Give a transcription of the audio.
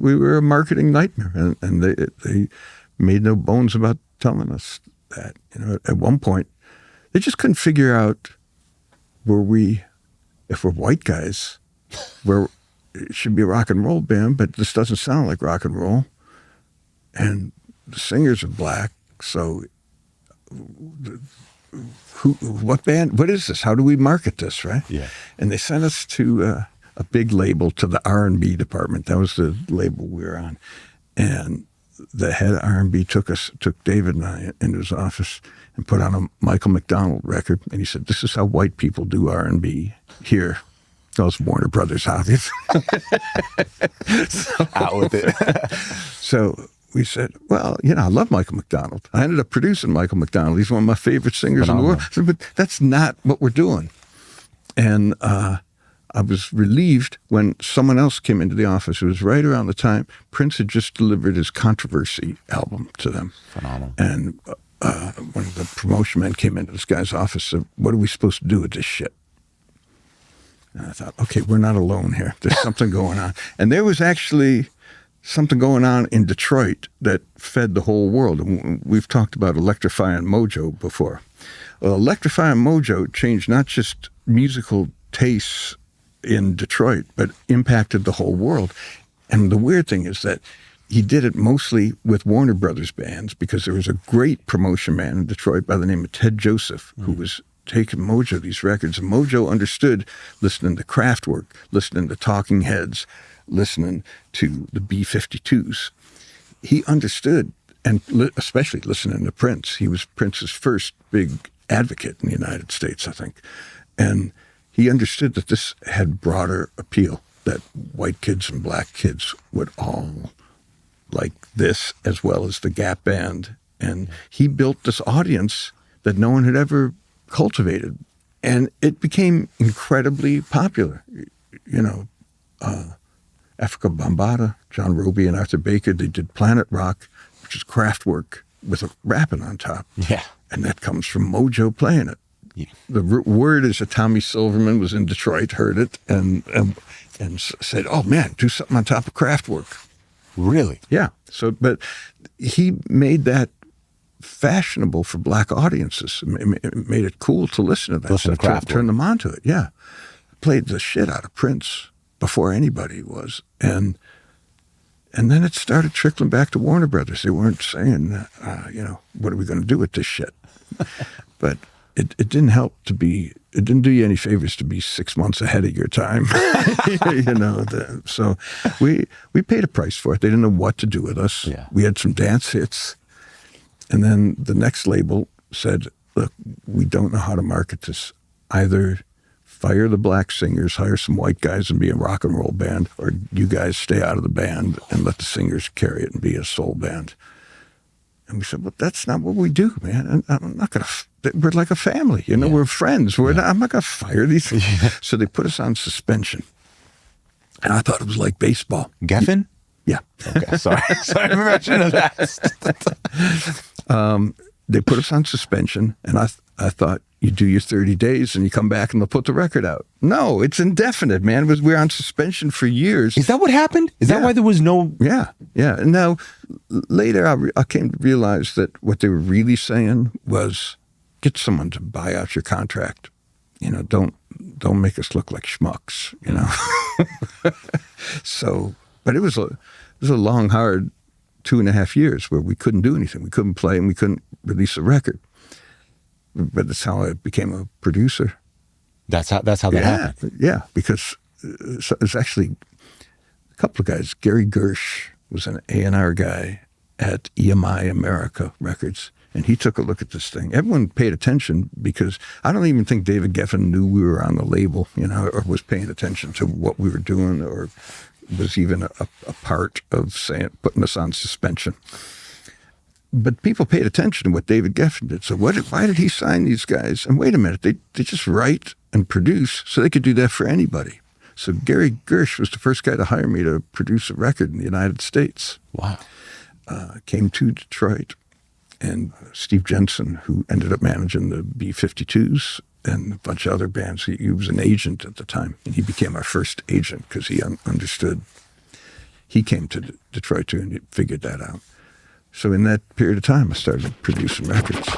We were a marketing nightmare, and they made no bones about telling us that. At one point, they just couldn't figure out if we're white guys, it should be a rock and roll band, but this doesn't sound like rock and roll. And the singers are black, so what band? What is this? How do we market this, right? Yeah. And they sent us to a big label, to the R&B department. That was the label we were on. And the head of R&B took David and I into his office and put on a Michael McDonald record. And he said, "This is how white people do R&B here." That was Warner Brothers, obviously. Out with it. So we said, well, I love Michael McDonald. I ended up producing Michael McDonald. He's one of my favorite singers in the world. So, but that's not what we're doing. And I was relieved when someone else came into the office. It was right around the time Prince had just delivered his Controversy album to them. Phenomenal. And one of the promotion men came into this guy's office and said, "What are we supposed to do with this shit?" And I thought, okay, we're not alone here. There's something going on. And there was actually something going on in Detroit that fed the whole world. And we've talked about Electrifying Mojo before. Well, Electrifying Mojo changed not just musical tastes in Detroit, but impacted the whole world. And the weird thing is that he did it mostly with Warner Brothers bands, because there was a great promotion man in Detroit by the name of Ted Joseph, who was taking Mojo these records. And Mojo understood, listening to Kraftwerk, listening to Talking Heads, listening to the B-52s. He understood, and especially listening to Prince. He was Prince's first big advocate in the United States, I think. And he understood that this had broader appeal, that white kids and black kids would all like this, as well as the Gap Band. And he built this audience that no one had ever cultivated. And it became incredibly popular. Africa Bambaataa, John Roby and Arthur Baker, they did Planet Rock, which is Kraftwerk with a rapping on top. Yeah. And that comes from Mojo playing it. Yeah. The word is that Tommy Silverman was in Detroit, heard it, and said, "Oh man, do something on top of Kraftwerk." Really? Yeah. So, but he made that fashionable for black audiences. It made it cool to listen to that stuff, turn them on to it. Yeah. Played the shit out of Prince before anybody was. And then it started trickling back to Warner Brothers. They weren't saying, what are we going to do with this shit? But it didn't help it didn't do you any favors to be 6 months ahead of your time. So we paid a price for it. They didn't know what to do with us. Yeah. We had some dance hits. And then the next label said, "Look, we don't know how to market this. Either fire the black singers, hire some white guys and be a rock and roll band, or you guys stay out of the band and let the singers carry it and be a soul band." And we said, "Well, that's not what we do, man. And I'm not going to, we're like a family, we're friends. I'm not going to fire these." So they put us on suspension. And I thought it was like baseball. Geffen? Yeah. Okay, sorry for mentioning that. They put us on suspension, and I thought, you do your 30 days and you come back and they'll put the record out. No, it's indefinite, man. We're on suspension for years. Is that what happened? Is that why there was no... Yeah. And now, later, I came to realize that what they were really saying was, get someone to buy out your contract. Don't make us look like schmucks, So, but it was a long, hard 2.5 years where we couldn't do anything. We couldn't play and we couldn't release a record. But that's how I became a producer. That's how that happened. Yeah, because it's actually a couple of guys. Gary Gersh was an A&R guy at EMI America Records, and he took a look at this thing. Everyone paid attention because I don't even think David Geffen knew we were on the label, or was paying attention to what we were doing, or was even a part of putting us on suspension. But people paid attention to what David Geffen did. So why did he sign these guys? And wait a minute, they just write and produce, so they could do that for anybody. So Gary Gersh was the first guy to hire me to produce a record in the United States. Wow. Came to Detroit, and Steve Jensen, who ended up managing the B-52s and a bunch of other bands, he was an agent at the time, and he became our first agent because he understood. he came to Detroit too, and he figured that out. So in that period of time, I started producing records.